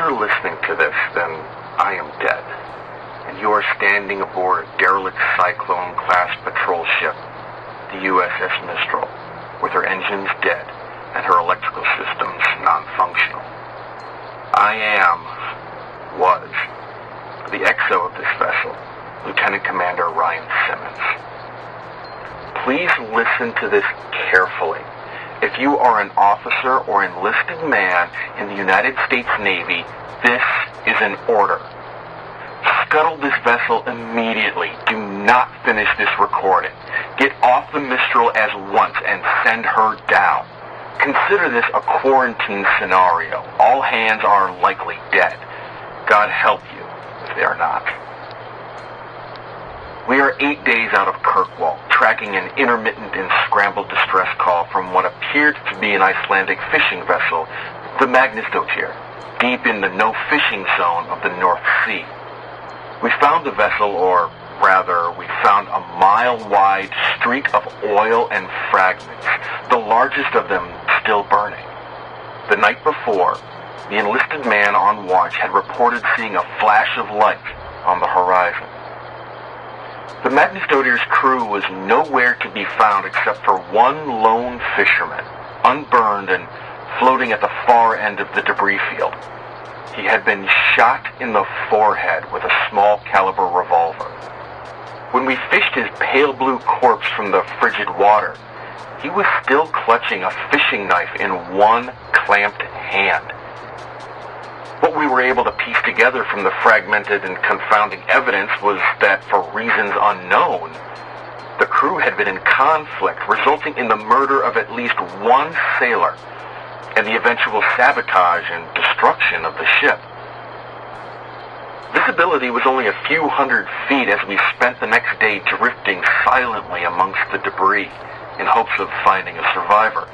you're listening to this, then I am dead. And you are standing aboard a derelict Cyclone-class patrol ship, the USS Mistral, with her engines dead and her electrical systems non-functional. Was the XO of this vessel, Lieutenant Commander Ryan Simmons. Please listen to this carefully. If you are an officer or enlisted man in the United States Navy, this is an order. Scuttle this vessel immediately. Do not finish this recording. Get off the Mistral at once and send her down. Consider this a quarantine scenario. All hands are likely dead. God help you if they are not. We are 8 days out of Kirkwall, tracking an intermittent and scrambled distress call from what appeared to be an Icelandic fishing vessel, the Magnusdóttir, deep in the no-fishing zone of the North Sea. We found the vessel, or rather, we found a mile-wide streak of oil and fragments, the largest of them still burning. The night before, the enlisted man on watch had reported seeing a flash of light on the horizon. The Magnusdóttir's crew was nowhere to be found except for one lone fisherman, unburned and floating at the far end of the debris field. He had been shot in the forehead with a small caliber revolver. When we fished his pale blue corpse from the frigid water, he was still clutching a fishing knife in one clamped hand. What we were able to piece together from the fragmented and confounding evidence was that, for reasons unknown, the crew had been in conflict, resulting in the murder of at least one sailor and the eventual sabotage and destruction of the ship. Visibility was only a few hundred feet as we spent the next day drifting silently amongst the debris in hopes of finding a survivor.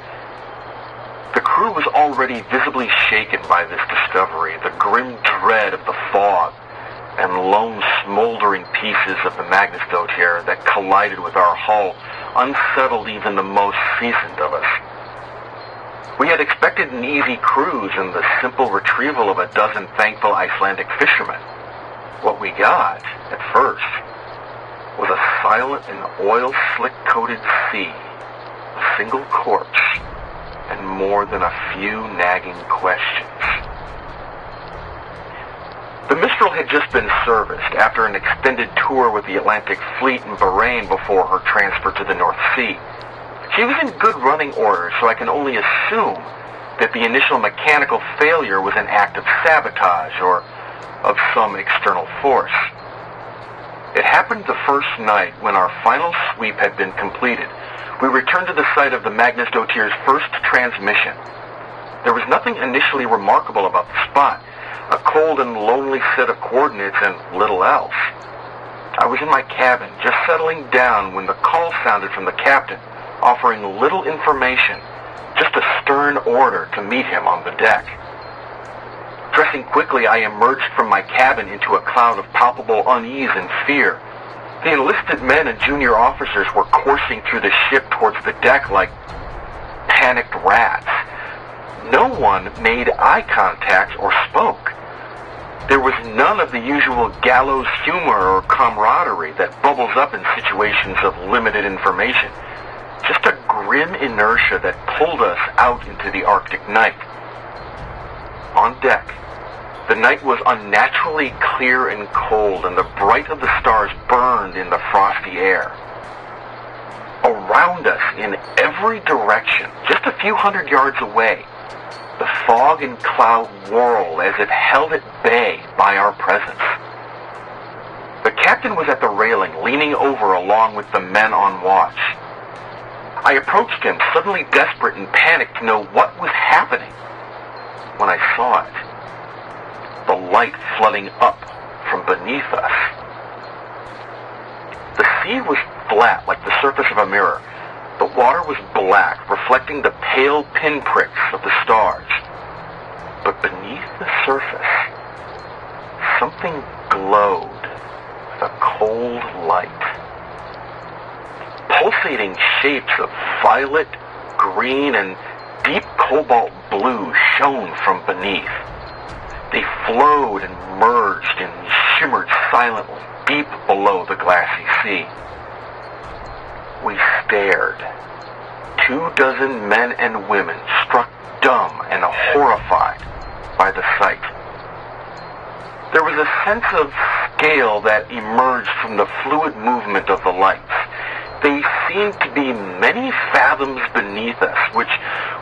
The crew was already visibly shaken by this discovery, the grim dread of the fog and lone smoldering pieces of the Magnusdóttir that collided with our hull unsettled even the most seasoned of us. We had expected an easy cruise and the simple retrieval of a dozen thankful Icelandic fishermen. What we got, at first, was a silent and oil-slick-coated sea, a single corpse, and more than a few nagging questions. The Mistral had just been serviced after an extended tour with the Atlantic Fleet in Bahrain before her transfer to the North Sea. She was in good running order, so I can only assume that the initial mechanical failure was an act of sabotage or of some external force. It happened the first night when our final sweep had been completed. We returned to the site of the Magnusdóttir's first transmission. There was nothing initially remarkable about the spot, a cold and lonely set of coordinates and little else. I was in my cabin, just settling down when the call sounded from the captain, offering little information, just a stern order to meet him on the deck. Dressing quickly, I emerged from my cabin into a cloud of palpable unease and fear. The enlisted men and junior officers were coursing through the ship towards the deck like panicked rats. No one made eye contact or spoke. There was none of the usual gallows humor or camaraderie that bubbles up in situations of limited information. Just a grim inertia that pulled us out into the Arctic night. On deck, the night was unnaturally clear and cold, and the bright of the stars burned in the frosty air. Around us, in every direction, just a few hundred yards away, the fog and cloud whirled as if held at bay by our presence. The captain was at the railing, leaning over along with the men on watch. I approached him, suddenly desperate and panicked to know what was happening. When I saw it, the light flooding up from beneath us. The sea was flat like the surface of a mirror. The water was black, reflecting the pale pinpricks of the stars. But beneath the surface, something glowed with a cold light. Pulsating shapes of violet, green, and deep cobalt blue shone from beneath. They flowed and merged and shimmered silently, deep below the glassy sea. We stared. 24 men and women, struck dumb and horrified by the sight. There was a sense of scale that emerged from the fluid movement of the lights. They seemed to be many fathoms beneath us, which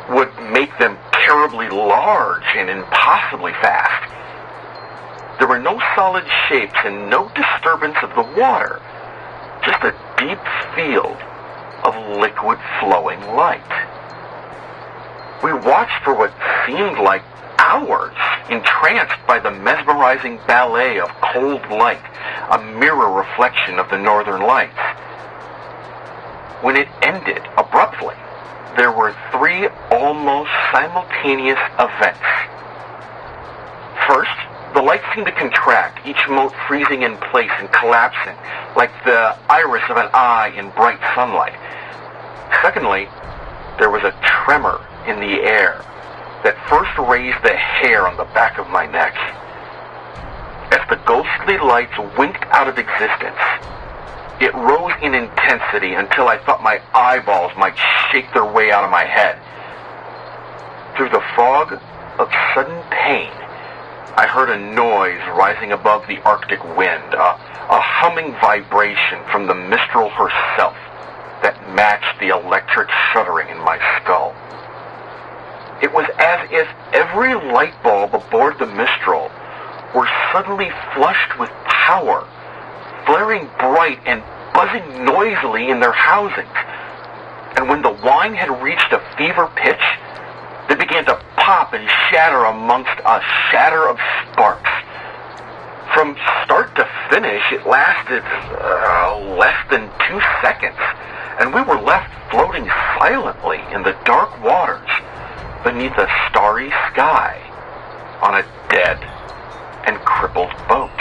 would make them terribly large and impossibly fast. There were no solid shapes and no disturbance of the water, just a deep field of liquid flowing light. We watched for what seemed like hours, entranced by the mesmerizing ballet of cold light, a mirror reflection of the northern lights. When it ended abruptly, there were 3 almost simultaneous events. First, the lights seemed to contract, each mote freezing in place and collapsing, like the iris of an eye in bright sunlight. Secondly, there was a tremor in the air that first raised the hair on the back of my neck. As the ghostly lights winked out of existence, it rose in intensity until I thought my eyeballs might shake their way out of my head. Through the fog of sudden pain, I heard a noise rising above the Arctic wind, a humming vibration from the Mistral herself that matched the electric shuddering in my skull. It was as if every light bulb aboard the Mistral were suddenly flushed with power, flaring bright and buzzing noisily in their housings. And when the wine had reached a fever pitch, they began to pop and shatter amongst a shatter of sparks. From start to finish, it lasted less than 2 seconds, and we were left floating silently in the dark waters beneath a starry sky on a dead and crippled boat.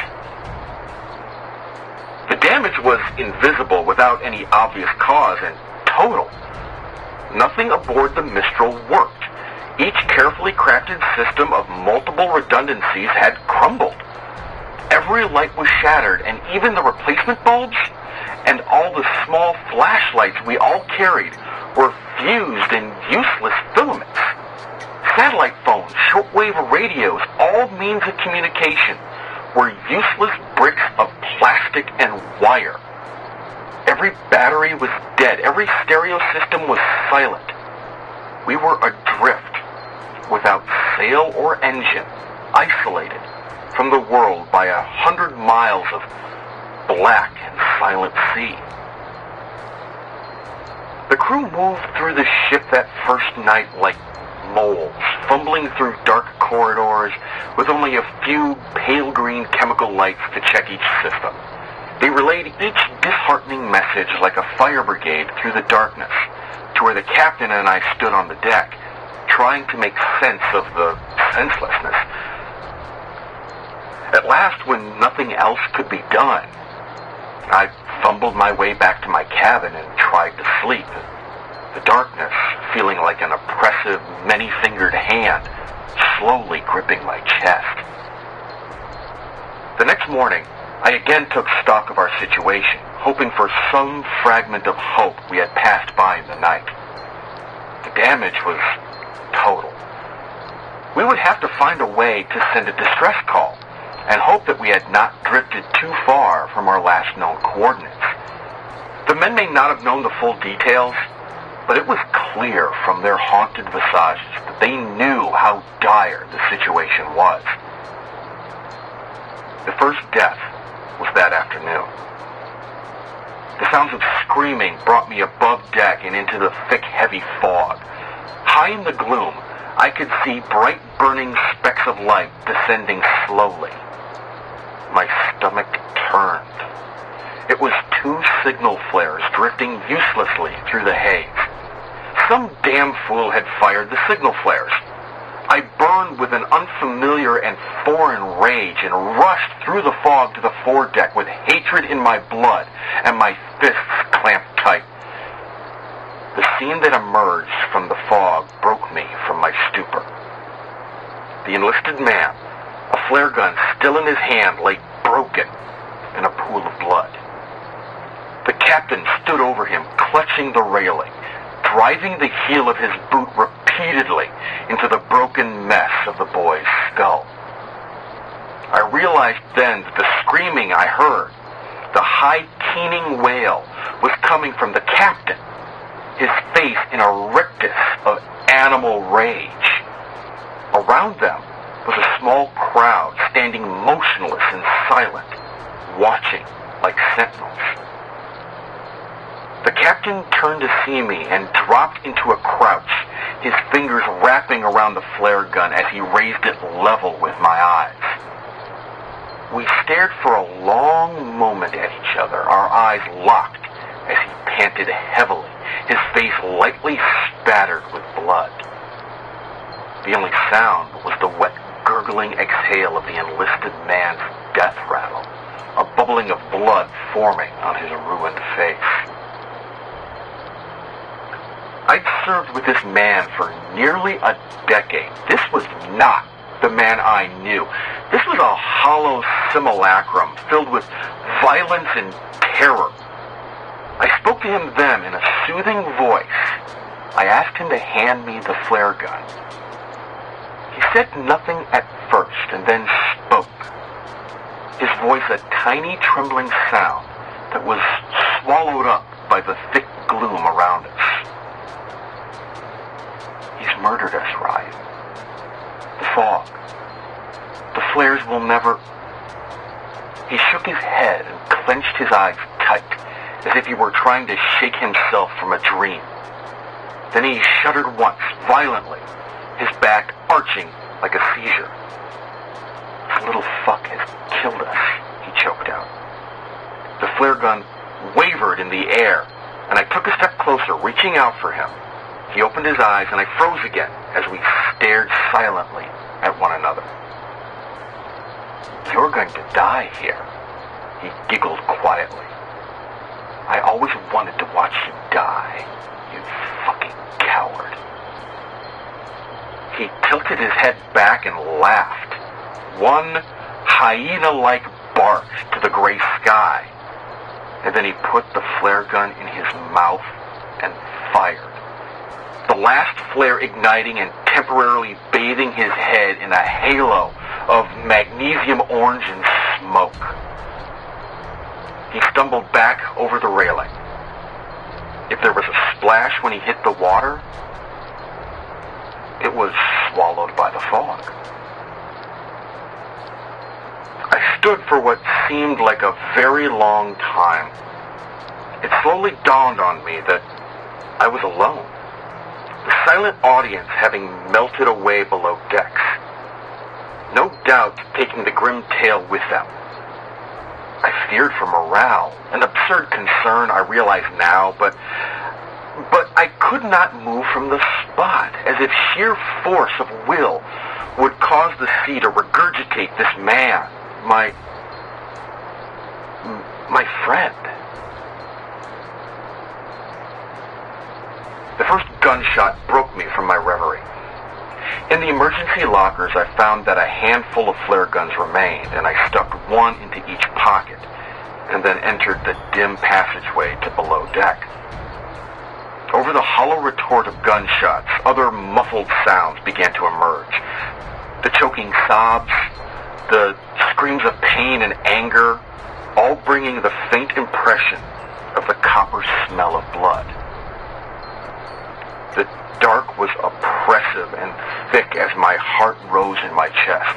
The damage was invisible without any obvious cause and total. Nothing aboard the Mistral worked. Each carefully crafted system of multiple redundancies had crumbled. Every light was shattered, and even the replacement bulbs and all the small flashlights we all carried were fused in useless filaments. Satellite phones, shortwave radios, all means of communication were useless bricks of plastic and wire. Every battery was dead. Every stereo system was silent. We were adrift, without sail or engine, isolated from the world by 100 miles of black and silent sea. The crew moved through the ship that first night like moles, fumbling through dark corridors with only a few pale green chemical lights to check each system. They relayed each disheartening message like a fire brigade through the darkness to where the captain and I stood on the deck, trying to make sense of the senselessness. At last, when nothing else could be done, I fumbled my way back to my cabin and tried to sleep. The darkness feeling like an oppressive, many-fingered hand slowly gripping my chest. The next morning, I again took stock of our situation, hoping for some fragment of hope we had passed by in the night. The damage was total. We would have to find a way to send a distress call and hope that we had not drifted too far from our last known coordinates. The men may not have known the full details, but it was clear from their haunted visages that they knew how dire the situation was. The first death was that afternoon. The sounds of screaming brought me above deck and into the thick, heavy fog. High in the gloom, I could see bright, burning specks of light descending slowly. My stomach turned. It was 2 signal flares drifting uselessly through the haze. Some damn fool had fired the signal flares. I burned with an unfamiliar and foreign rage and rushed through the fog to the foredeck with hatred in my blood and my fists clamped tight. The scene that emerged from the fog broke me from my stupor. The enlisted man, A flare gun still in his hand lay broken in a pool of blood. The captain stood over him, clutching the railing, driving the heel of his boot repeatedly into the broken mess of the boy's skull. I realized then that the screaming I heard, the high keening wail, was coming from the captain, his face in a rictus of animal rage. Around them was a small crowd standing motionless and silent, watching like sentinels. The captain turned to see me and dropped into a crouch, his fingers wrapping around the flare gun as he raised it level with my eyes. We stared for a long moment at each other, our eyes locked as he panted heavily, his face lightly spattered with blood. The only sound was the wet, gurgling exhale of the enlisted man's death rattle, a bubbling of blood forming on his ruined face. I'd served with this man for nearly a decade. This was not the man I knew. This was a hollow simulacrum filled with violence and terror. I spoke to him then in a soothing voice. I asked him to hand me the flare gun. He said nothing at first and then spoke, his voice a tiny trembling sound that was swallowed up by the thick gloom around us. He's murdered us, Ryan. The fog. The flares will never... He shook his head and clenched his eyes tight, as if he were trying to shake himself from a dream. Then he shuddered once, violently, his back arching like a seizure. This little fuck has killed us, he choked out. The flare gun wavered in the air, and I took a step closer, reaching out for him. He opened his eyes, and I froze again as we stared silently at one another. You're going to die here, he giggled quietly. I always wanted to watch you die, you fucking coward. He tilted his head back and laughed, one hyena-like bark to the gray sky, and then he put the flare gun in his mouth and fired. The last flare igniting and temporarily bathing his head in a halo of magnesium orange and smoke. He stumbled back over the railing. If there was a splash when he hit the water, it was swallowed by the fog. I stood for what seemed like a very long time. It slowly dawned on me that I was alone. The silent audience having melted away below decks. No doubt taking the grim tale with them. I feared for morale, an absurd concern I realize now, but I could not move from the spot, as if sheer force of will would cause the sea to regurgitate this man, my friend. The first gunshot broke me from my reverie. In the emergency lockers, I found that a handful of flare guns remained, and I stuck one into each pocket, and then entered the dim passageway to below deck. Over the hollow retort of gunshots, other muffled sounds began to emerge. The choking sobs, the screams of pain and anger, all bringing the faint impression of the copper smell of blood. The dark was oppressive and thick as my heart rose in my chest.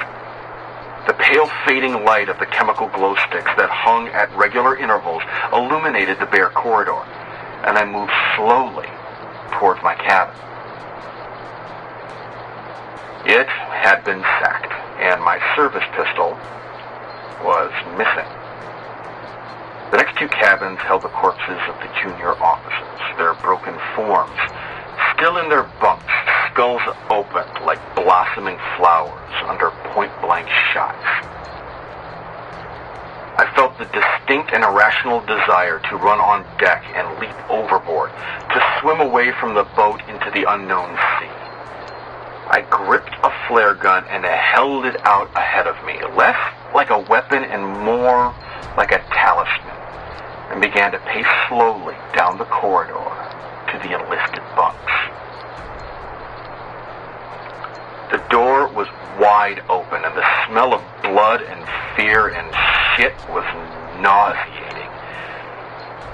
The pale fading light of the chemical glow sticks that hung at regular intervals illuminated the bare corridor, and I moved slowly towards my cabin. It had been sacked, and my service pistol was missing. The next two cabins held the corpses of the junior officers, their broken forms still in their bunks, skulls opened like blossoming flowers under point-blank shots. I felt the distinct and irrational desire to run on deck and leap overboard, to swim away from the boat into the unknown sea. I gripped a flare gun and held it out ahead of me, less like a weapon and more like a talisman, and began to pace slowly down the corridor to the enlisted bunks. The door was wide open, and the smell of blood and fear and shit was nauseating.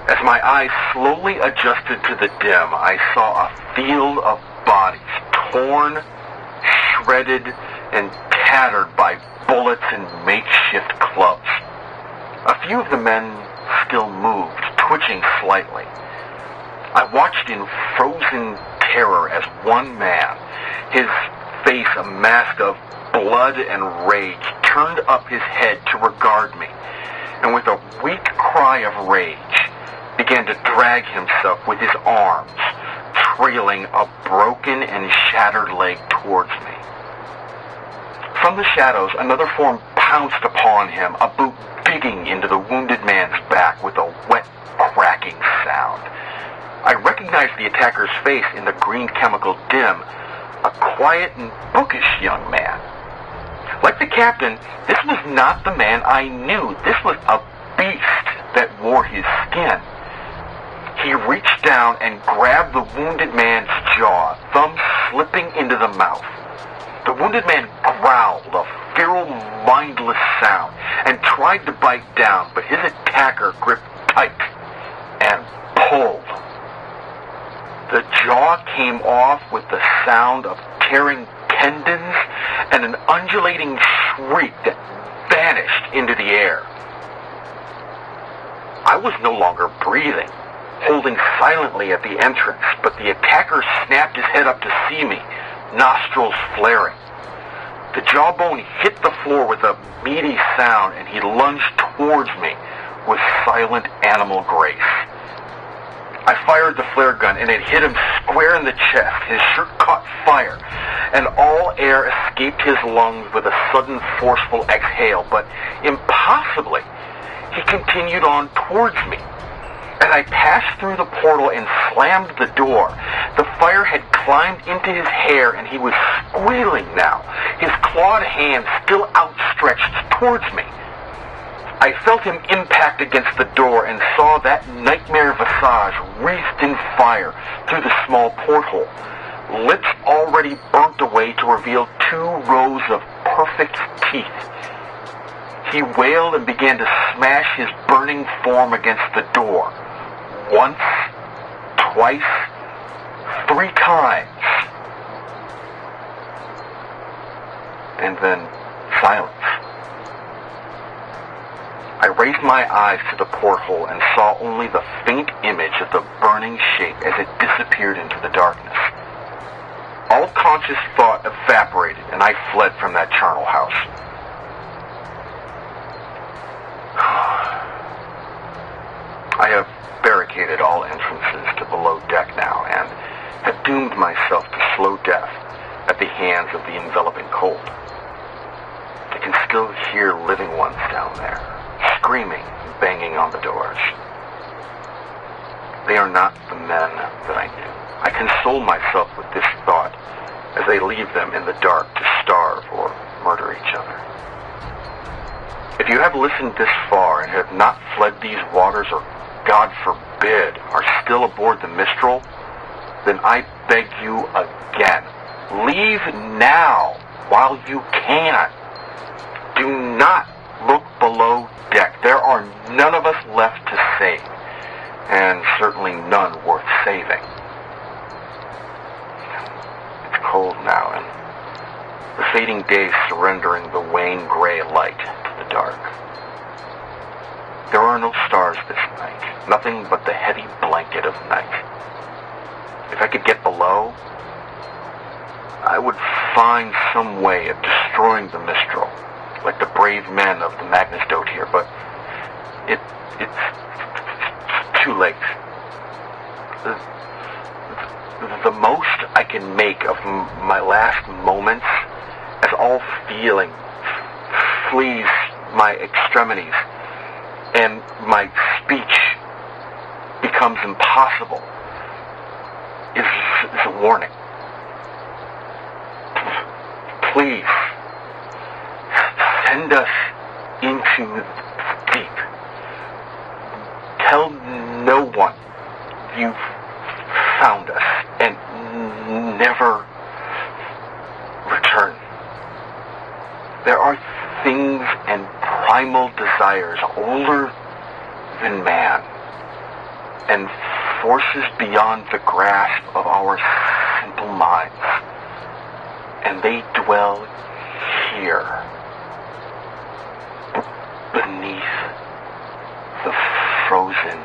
As my eyes slowly adjusted to the dim, I saw a field of bodies, torn, shredded, and tattered by bullets and makeshift clubs. A few of the men still moved, twitching slightly. I watched in frozen terror as one man, his face a mask of blood and rage, turned up his head to regard me, and with a weak cry of rage, began to drag himself with his arms, trailing a broken and shattered leg towards me. From the shadows, another form pounced upon him, a boot digging into the wounded man's back with a wet, cracking sound. I recognized the attacker's face in the green chemical dim, a quiet and bookish young man. Like the captain, this was not the man I knew. This was a beast that wore his skin. He reached down and grabbed the wounded man's jaw, thumb slipping into the mouth. The wounded man growled a feral, mindless sound and tried to bite down, but his attacker gripped tight and pulled. The jaw came off with the sound of tearing tendons and an undulating shriek that vanished into the air. I was no longer breathing, holding silently at the entrance, but the attacker snapped his head up to see me, nostrils flaring. The jawbone hit the floor with a meaty sound, and he lunged towards me with silent animal grace. I fired the flare gun, and it hit him square in the chest. His shirt caught fire, and all air escaped his lungs with a sudden forceful exhale, but impossibly, he continued on towards me. As I passed through the portal and slammed the door, the fire had climbed into his hair, and he was squealing now, his clawed hand still outstretched towards me. I felt him impact against the door and saw that nightmare visage wreathed in fire through the small porthole, lips already burnt away to reveal 2 rows of perfect teeth. He wailed and began to smash his burning form against the door. Once, twice, 3 times. And then silence. I raised my eyes to the porthole and saw only the faint image of the burning shape as it disappeared into the darkness. All conscious thought evaporated, and I fled from that charnel house. I have barricaded all entrances to below deck now, and have doomed myself to slow death at the hands of the enveloping cold. I can still hear living ones down there, screaming and banging on the doors. They are not the men that I knew. I console myself with this thought as they leave them in the dark to starve or murder each other. If you have listened this far and have not fled these waters, or God forbid, are still aboard the Mistral, then I beg you again, leave now while you can. Do not look below deck. There are none of us left to save, and certainly none worth saving. It's cold now, and the fading day surrendering the wan gray light to the dark. There are no stars this night, nothing but the heavy blanket of night. If I could get below, I would find some way of destroying the Mistral, like the brave men of the MacLeod here, but it's too late. The most I can make of my last moments, as all feeling flees my extremities, and my speech becomes impossible, is a warning. Please, send us into the deep. Tell no one you've found us, and never return. There are things and primal desires older than man, and forces beyond the grasp of our simple minds, and they dwell here, beneath the frozen